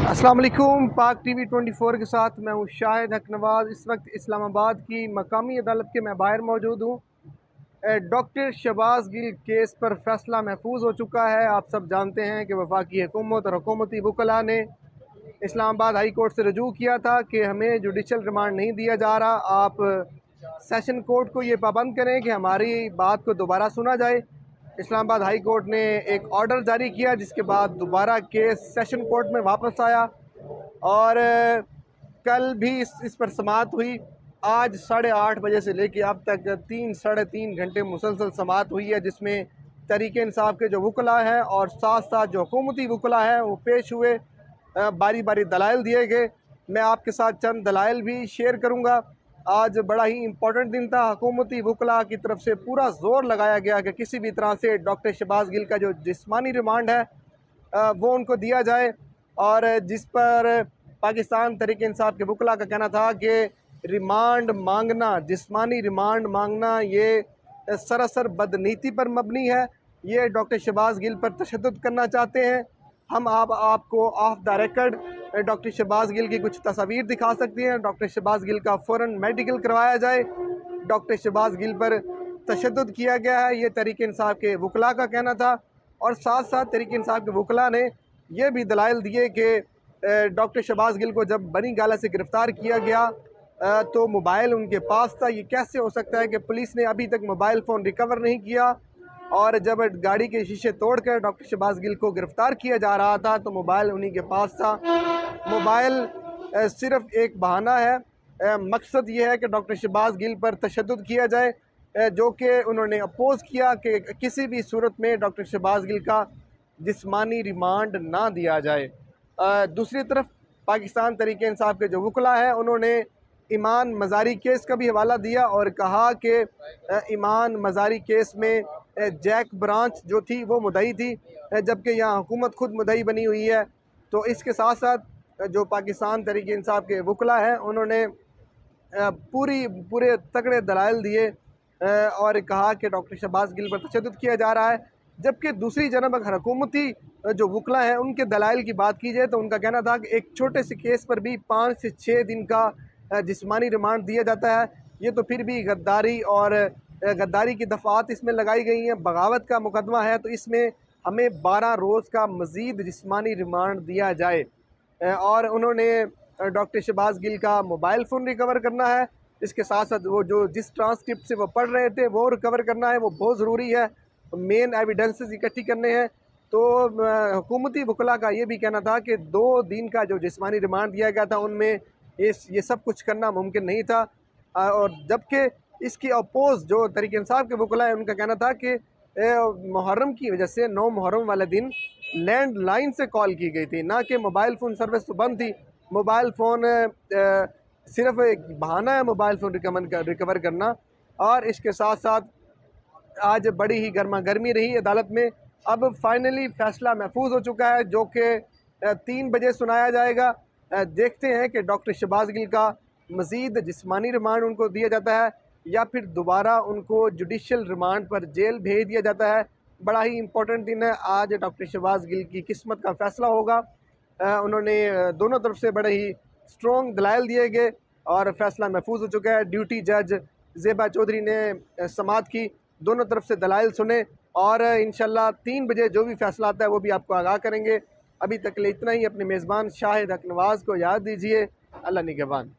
अस्सलाम वालेकुम। पाक टीवी 24 के साथ मैं हूं शाहिद हक नवाज़। इस वक्त इस्लामाबाद की मकामी अदालत के मैं बाहर मौजूद हूं। डॉक्टर शहबाज गिल केस पर फैसला महफूज हो चुका है। आप सब जानते हैं कि वफाकी हुकूमत और हुकूमती वकला ने इस्लामाबाद हाई कोर्ट से रजू किया था कि हमें जुडिशल रिमांड नहीं दिया जा रहा। आप सेशन कोर्ट को ये पाबंद करें कि हमारी बात को दोबारा सुना जाए। इस्लामाबाद हाई कोर्ट ने एक ऑर्डर जारी किया, जिसके बाद दोबारा केस सेशन कोर्ट में वापस आया और कल भी इस पर समाअत हुई। आज 8:30 बजे से लेकर अब तक 3 साढ़े 3 घंटे मुसलसल समाअत हुई है, जिसमें तहरीक इंसाफ के जो वकला हैं और साथ साथ जो हुकूमती वकला हैं वो पेश हुए। बारी बारी दलाइल दिए गए। मैं आपके साथ चंद दलाइल भी शेयर करूँगा। आज बड़ा ही इम्पोर्टेंट दिन था। हुकूमती वकला की तरफ से पूरा जोर लगाया गया कि किसी भी तरह से डॉक्टर शहबाज गिल का जो जिस्मानी रिमांड है वो उनको दिया जाए, और जिस पर पाकिस्तान तहरीक इंसाफ के वकला का कहना था कि रिमांड मांगना, जिस्मानी रिमांड मांगना, ये सरासर बदनीति पर मबनी है। ये डॉक्टर शहबाज गिल पर तशद्दुद करना चाहते हैं। हम आपको off the record doctor Shahbaz Gill की कुछ तस्वीर दिखा सकती हैं। डॉक्टर शहबाज गिल का फ़ौरन मेडिकल करवाया जाए। डॉक्टर शहबाज गिल पर तशद्दुद किया गया है, ये तहरीक इंसाफ के वकला का कहना था। और साथ साथ तहरीक इंसाफ के वकला ने यह भी दलाइल दिए कि डॉक्टर शहबाज गिल को जब बनी गाला से गिरफ़्तार किया गया तो मोबाइल उनके पास था। ये कैसे हो सकता है कि पुलिस ने अभी तक मोबाइल फ़ोन रिकवर नहीं किया, और जब गाड़ी के शीशे तोड़कर डॉक्टर शहबाज गिल को गिरफ़्तार किया जा रहा था तो मोबाइल उन्हीं के पास था। मोबाइल सिर्फ़ एक बहाना है। मकसद ये है कि डॉक्टर शहबाज गिल पर तशद्दुद किया जाए, जो कि उन्होंने अपोज़ किया कि किसी भी सूरत में डॉक्टर शहबाज गिल का जिस्मानी रिमांड ना दिया जाए। दूसरी तरफ पाकिस्तान तहरीक इंसाफ के जो वकला हैं उन्होंने ईमान मज़ारी केस का भी हवाला दिया और कहा कि ईमान मज़ारी केस में जैक ब्रांच जो थी वो मुद्दई थी, जबकि यहाँ हुकूमत खुद मुद्दई बनी हुई है। तो इसके साथ साथ जो पाकिस्तान तहरीक इंसाफ के वकला हैं उन्होंने पूरे तगड़े दलाइल दिए और कहा कि डॉक्टर शहबाज गिल पर तशद्दुद किया जा रहा है। जबकि दूसरी जानब अगर हुकूमती जो वकला हैं उनके दलाइल की बात की जाए तो उनका कहना था कि एक छोटे से केस पर भी 5 से 6 दिन का जिस्मानी रिमांड दिया जाता है। ये तो फिर भी गद्दारी और गद्दारी की दफ़ात इसमें लगाई गई हैं। बगावत का मुकदमा है तो इसमें हमें 12 रोज़ का मज़ीद जिस्मानी रिमांड दिया जाए। और उन्होंने डॉक्टर शहबाज गिल का मोबाइल फ़ोन रिकवर करना है। इसके साथ साथ वो जो जिस ट्रांसक्रिप्ट से वो पढ़ रहे थे वो रिकवर करना है, वो बहुत ज़रूरी है। मेन एविडेंसेस इकट्ठी करने हैं। तो हुकूमती वकला का ये भी कहना था कि 2 दिन का जो जिस्मानी रिमांड दिया गया था उनमें ये सब कुछ करना मुमकिन नहीं था। और जबकि इसकी अपोज़ जो तहरीक इंसाफ के वकला हैं उनका कहना था कि मुहर्रम की वजह से 9 मुहर्रम वाले दिन लैंडलाइन से कॉल की गई थी, ना कि मोबाइल फ़ोन सर्विस तो बंद थी। मोबाइल फ़ोन सिर्फ़ एक बहाना है मोबाइल फ़ोन रिकवर करना। और इसके साथ साथ आज बड़ी ही गर्मा गर्मी रही अदालत में। अब फाइनली फ़ैसला महफूज हो चुका है, जो कि 3 बजे सुनाया जाएगा। देखते हैं कि डॉक्टर शहबाज गिल का मज़ीद जिस्मानी रिमांड उनको दिया जाता है या फिर दोबारा उनको जुडिशल रिमांड पर जेल भेज दिया जाता है। बड़ा ही इम्पोर्टेंट दिन है आज। डॉक्टर शहबाज गिल की किस्मत का फ़ैसला होगा। उन्होंने दोनों तरफ से बड़े ही स्ट्रॉन्ग दलाइल दिए गए और फ़ैसला महफूज हो चुका है। ड्यूटी जज ज़ेबा चौधरी ने समाअत की, दोनों तरफ से दलाइल सुने और इंशाल्लाह 3 बजे जो भी फ़ैसला आता है वो भी आपको आगाह करेंगे। अभी तक के लिए इतना ही। अपने मेज़बान शाहिद हक नवाज़ को याद दीजिए। अल्लाह निगहबान।